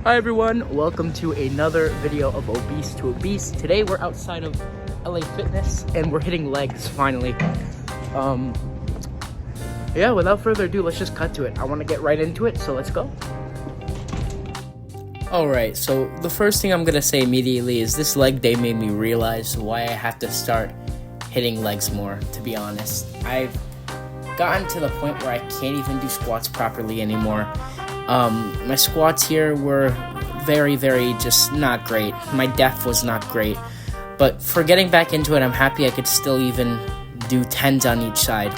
Hi everyone, welcome to another video of Obese to Obese. Today we're outside of LA Fitness and we're hitting legs finally. Yeah, without further ado, let's just cut to it. I want to get right into it, so let's go. Alright, so the first thing I'm going to say immediately is this leg day made me realize why I have to start hitting legs more, to be honest. I've gotten to the point where I can't even do squats properly anymore. My squats here were very just not great. My depth was not great. But for getting back into it, I'm happy I could still even do 10s on each side.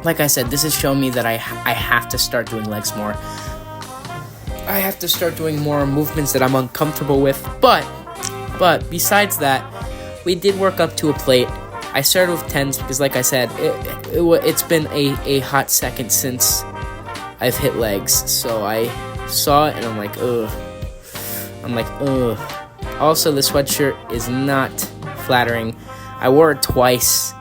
Like I said, this has shown me that I have to start doing legs more. I have to start doing more movements that I'm uncomfortable with. But besides that, we did work up to a plate. I started with 10s because, like I said, it's been a hot second since I've hit legs. So I saw it and I'm like, ugh. Also, the sweatshirt is not flattering. I wore it twice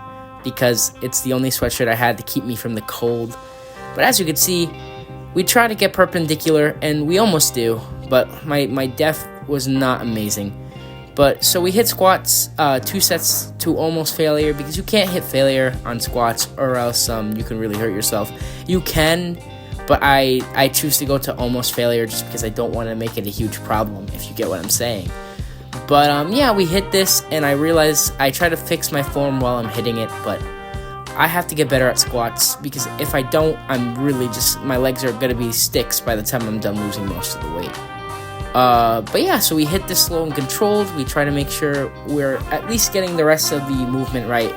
because it's the only sweatshirt I had to keep me from the cold. But as you can see, we try to get perpendicular, and we almost do, but my depth was not amazing. But so we hit squats, 2 sets to almost failure, because you can't hit failure on squats or else you can really hurt yourself. You can, but I choose to go to almost failure just because I don't want to make it a huge problem, if you get what I'm saying. But yeah, we hit this, and I realized I try to fix my form while I'm hitting it, but I have to get better at squats, because if I don't, I'm really just, my legs are going to be sticks by the time I'm done losing most of the weight. But yeah, so we hit this slow and controlled. We try to make sure we're at least getting the rest of the movement right,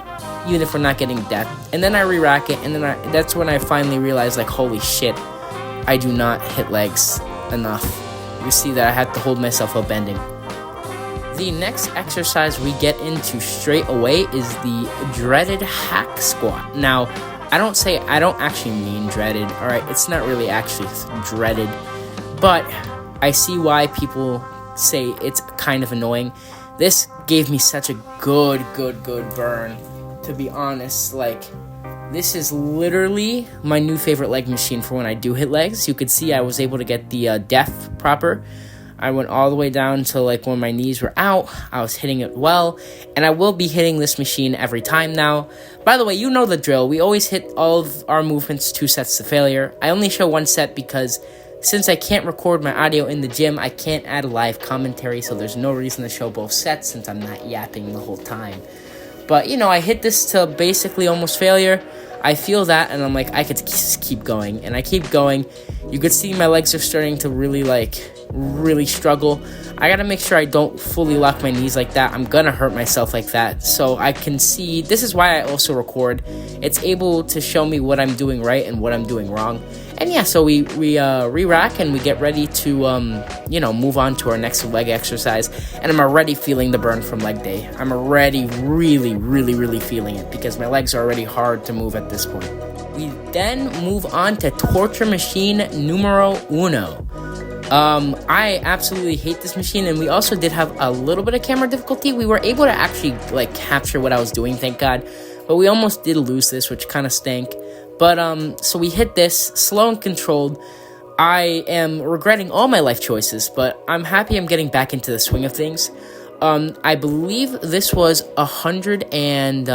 even if we're not getting depth. And then I re-rack it, and then that's when I finally realized, like, holy shit, I do not hit legs enough. You see that I have to hold myself up bending. The next exercise we get into straight away is the dreaded hack squat. Now, I don't actually mean dreaded, alright? It's not really actually dreaded, but I see why people say it's kind of annoying. This gave me such a good burn, to be honest. Like, this is literally my new favorite leg machine for when I do hit legs. You could see I was able to get the depth proper. I went all the way down to like when my knees were out. I was hitting it well, and I will be hitting this machine every time now. By the way, you know the drill. We always hit all of our movements 2 sets to failure. I only show 1 set because since I can't record my audio in the gym, I can't add a live commentary, so there's no reason to show both sets since I'm not yapping the whole time. But, you know, I hit this to basically almost failure. I feel that, and I'm like, I could just keep going, and I keep going. You could see my legs are starting to really struggle. I gotta make sure I don't fully lock my knees like that. I'm gonna hurt myself like that. So I can see, this is why I also record. It's able to show me what I'm doing right and what I'm doing wrong. And yeah, so we re-rack and we get ready to, move on to our next leg exercise. And I'm already feeling the burn from leg day. I'm already really feeling it because my legs are already hard to move at this point. We then move on to torture machine numero uno. I absolutely hate this machine, and we also did have a little bit of camera difficulty. We were able to actually, capture what I was doing, thank God. But we almost did lose this, which kind of stank. But, so we hit this, slow and controlled. I am regretting all my life choices, but I'm happy I'm getting back into the swing of things. I believe this was 110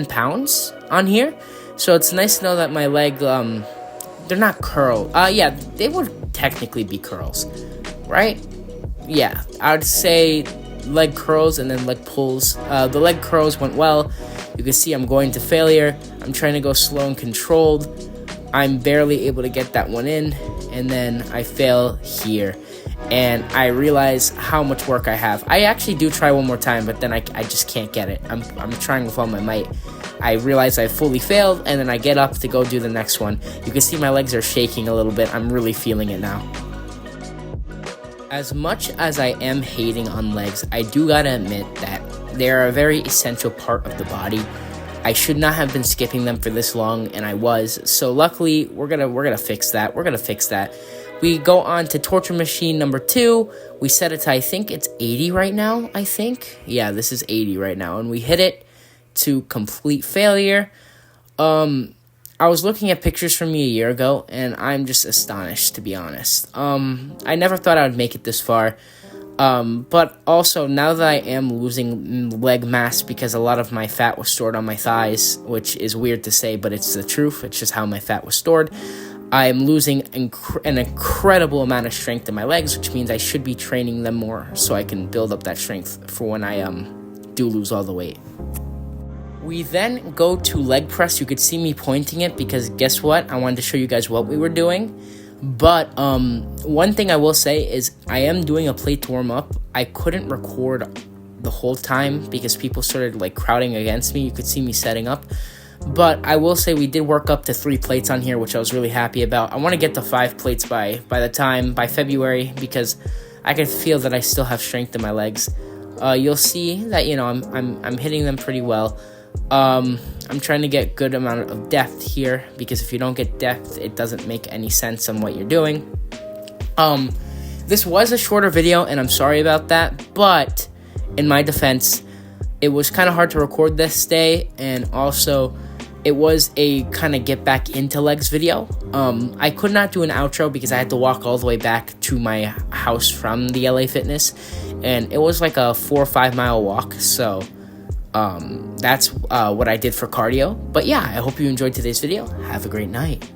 pounds on here. So it's nice to know that my leg, they're not curl. Yeah, they would technically be curls, right? Yeah, I would say leg curls and then leg pulls. The leg curls went well. You can see I'm going to failure. I'm trying to go slow and controlled. I'm barely able to get that one in, and then I fail here. And I realize how much work I have. I actually do try one more time, but then I just can't get it. I'm trying with all my might. I realize I fully failed, and then I get up to go do the next one. You can see my legs are shaking a little bit. I'm really feeling it now. As much as I am hating on legs, I do gotta admit that they're a very essential part of the body. I should not have been skipping them for this long, and I was. So luckily, we're gonna fix that. We go on to torture machine number 2. We set it to, I think it's 80 right now, I think. Yeah, this is 80 right now, and we hit it to complete failure. I was looking at pictures from me a year ago, and I'm just astonished, to be honest. I never thought I would make it this far. But also, now that I am losing leg mass because a lot of my fat was stored on my thighs, which is weird to say, but it's the truth. It's just how my fat was stored. I am losing an incredible amount of strength in my legs, which means I should be training them more so I can build up that strength for when I do lose all the weight. We then go to leg press. You could see me pointing it because guess what? I wanted to show you guys what we were doing. But one thing I will say is I am doing a plate to warm up. I couldn't record the whole time because people started like crowding against me. You could see me setting up. But I will say we did work up to 3 plates on here, which I was really happy about. I want to get to 5 plates by February because I can feel that I still have strength in my legs. You'll see that I'm hitting them pretty well. I'm trying to get good amount of depth here because if you don't get depth, it doesn't make any sense on what you're doing. This was a shorter video, and I'm sorry about that, but in my defense, it was kind of hard to record this day, and also it was a kind of get back into legs video. I could not do an outro because I had to walk all the way back to my house from the LA Fitness, and it was like a 4 or 5 mile walk, so that's what I did for cardio. But yeah, I hope you enjoyed today's video. Have a great night.